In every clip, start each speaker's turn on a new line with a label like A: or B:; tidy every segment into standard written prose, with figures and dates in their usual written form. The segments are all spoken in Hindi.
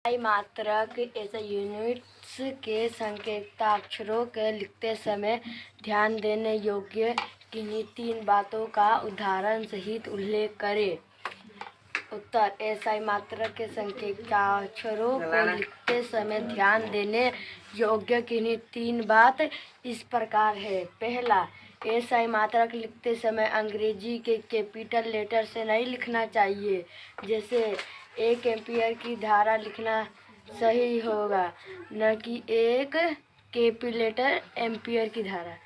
A: मात्रक ऐसे यूनिट्स के संकेताक्षरों के लिखते समय ध्यान देने योग्य किन्हीं 3 बातों का उदाहरण सहित उल्लेख करें। उत्तर: एसआई मात्रक के संकेताक्षरों को लिखते समय ध्यान देने योग्य किन्हीं 3 बात इस प्रकार है। पहला, एसआई मात्रक लिखते समय अंग्रेजी के कैपिटल लेटर से नहीं लिखना चाहिए। जैसे 1 एम्पीयर की धारा लिखना सही होगा, न कि 1 कैपिटल एम्पीयर की धारा।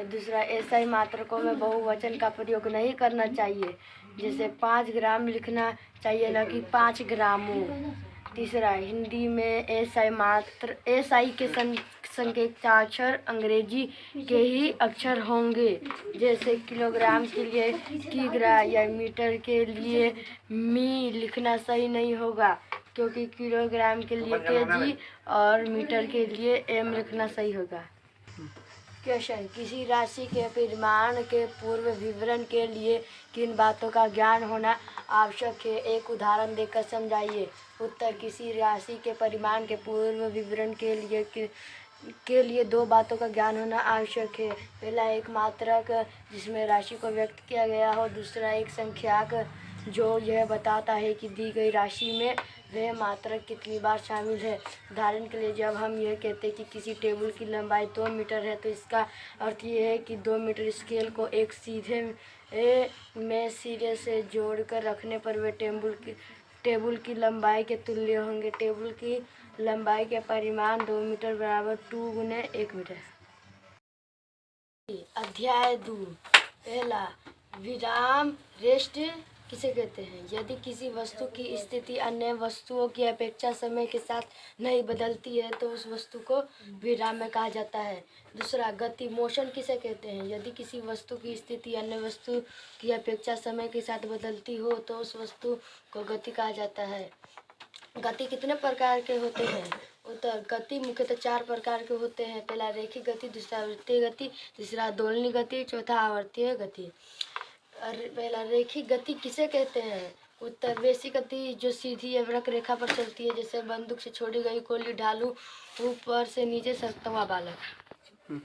A: दूसरा, एसआई मात्रकों में बहुवचन का प्रयोग नहीं करना चाहिए। जैसे 5 ग्राम लिखना चाहिए, न कि 5 ग्रामों। तीसरा, हिंदी में एसआई के संकेताक्षर अंग्रेजी के ही अक्षर होंगे। जैसे किलोग्राम के लिए किग्रा या मीटर के लिए मी लिखना सही नहीं होगा, क्योंकि किलोग्राम के लिए केजी और मीटर के लिए एम लिखना सही होगा। क्वेश्चन: किसी राशि के परिमाण के पूर्व विवरण के लिए किन बातों का ज्ञान होना आवश्यक है? एक उदाहरण देकर समझाइए। उत्तर: किसी राशि के परिमाण के पूर्व विवरण के लिए 2 बातों का ज्ञान होना आवश्यक है। पहला, एक मात्रक जिसमें राशि को व्यक्त किया गया हो। दूसरा, एक संख्याक जो यह बताता है कि दी गई राशि में वह मात्रक कितनी बार शामिल है। उदाहरण के लिए, जब हम यह कहते हैं कि किसी टेबल की लंबाई 2 मीटर है, तो इसका अर्थ यह है कि 2 मीटर स्केल को एक सीधे में सिरे से जोड़कर रखने पर वे टेबल की लंबाई के तुल्य होंगे। टेबल की लंबाई के परिमाण 2 मीटर बराबर 2 गुने 1 मीटर। अध्याय 2। पहला, विराम रेस्ट किसे कहते हैं? यदि किसी वस्तु की स्थिति अन्य वस्तुओं की अपेक्षा समय के साथ नहीं बदलती है, तो उस वस्तु को विराम कहा जाता है। दूसरा, गति मोशन किसे कहते हैं? यदि किसी वस्तु की स्थिति अन्य वस्तु की अपेक्षा समय के साथ बदलती हो, तो उस वस्तु को गति कहा जाता है। गति कितने प्रकार के होते हैं? उत्तर: गति मुख्यतः 4 प्रकार के होते हैं। पहला, रेखिक गति। दूसरा, वृत्तीय गति। तीसरा, दोलनीय गति। चौथा, आवर्तीय गति। पहला, रेखिक गति किसे कहते हैं? उत्तर: वैसी गति जो सीधी या वक्र रेखा पर चलती है, जैसे बंदूक से छोड़ी गई गोली, ढालू ऊपर से नीचे सरकता हुआ बालक।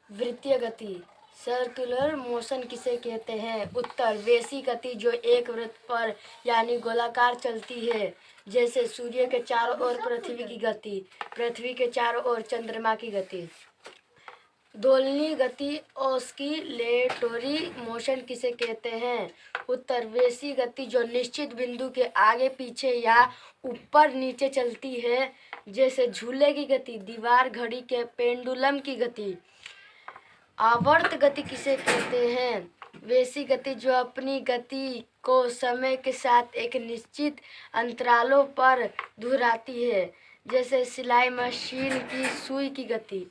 A: वृत्तीय गति सर्कुलर मोशन किसे कहते हैं? उत्तर: वैसी गति जो एक वृत्त पर यानी गोलाकार चलती है। जैसे सूर्य के चारों ओर पृथ्वी की गति, पृथ्वी के चारों ओर चंद्रमा की गति। दोलनीय गति ऑस्किलेटरी मोशन किसे कहते हैं? उत्तर: वैसी गति जो निश्चित बिंदु के आगे पीछे या ऊपर नीचे चलती है। जैसे झूले की गति, दीवार, घड़ी के पेंडुलम की गति। आवर्त गति किसे कहते हैं? वैसी गति जो अपनी गति को समय के साथ एक निश्चित अंतरालों पर दोहराती है। जैसे सिलाई मशीन की सुई की गति।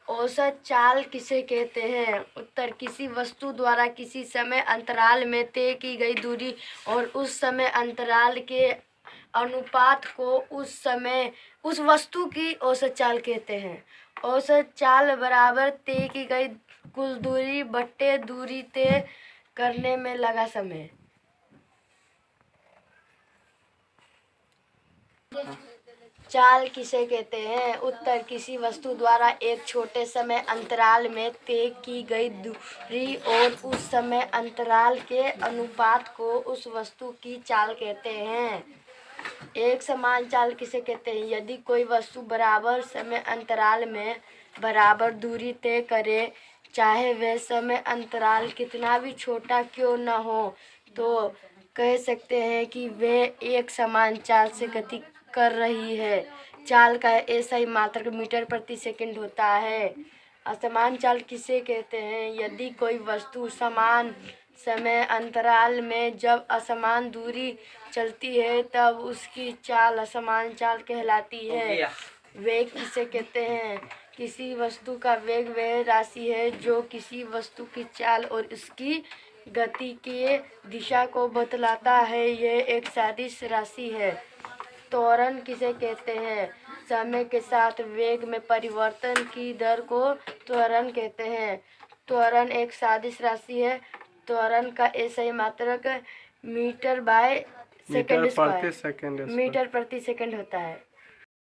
A: औसत चाल किसे कहते हैं? उत्तर: किसी वस्तु द्वारा किसी समय अंतराल में तय की गई दूरी और उस समय अंतराल के अनुपात को उस वस्तु की औसत चाल कहते हैं। औसत चाल बराबर तय की गई कुल दूरी बट्टे दूरी तय करने में लगा समय। चाल किसे कहते हैं? उत्तर: किसी वस्तु द्वारा एक छोटे समय अंतराल में तय की गई दूरी और उस समय अंतराल के अनुपात को उस वस्तु की चाल कहते हैं। एक समान चाल किसे कहते हैं? यदि कोई वस्तु बराबर समय अंतराल में बराबर दूरी तय करे, चाहे वह समय अंतराल कितना भी छोटा क्यों न हो, तो कह सकते हैं कि वह एक समान चाल से गति कर रही है। चाल का एसआई मात्रक मीटर प्रति सेकंड होता है। असमान चाल किसे कहते हैं? यदि कोई वस्तु समान समय अंतराल में जब असमान दूरी चलती है, तब उसकी चाल असमान चाल कहलाती है। वेग किसे कहते हैं? किसी वस्तु का वेग वह राशि है जो किसी वस्तु की चाल और उसकी गति की दिशा को बतलाता है। यह एक सदिश राशि है। त्वरण किसे कहते हैं? समय के साथ वेग में परिवर्तन की दर को त्वरण कहते हैं। त्वरण एक सदिश राशि है। त्वरण का एसआई मात्रक मीटर बाय सेकंड
B: मीटर प्रति
A: स्क्वायर,
B: सेकंड स्क्वायर।
A: मीटर प्रति सेकंड होता है।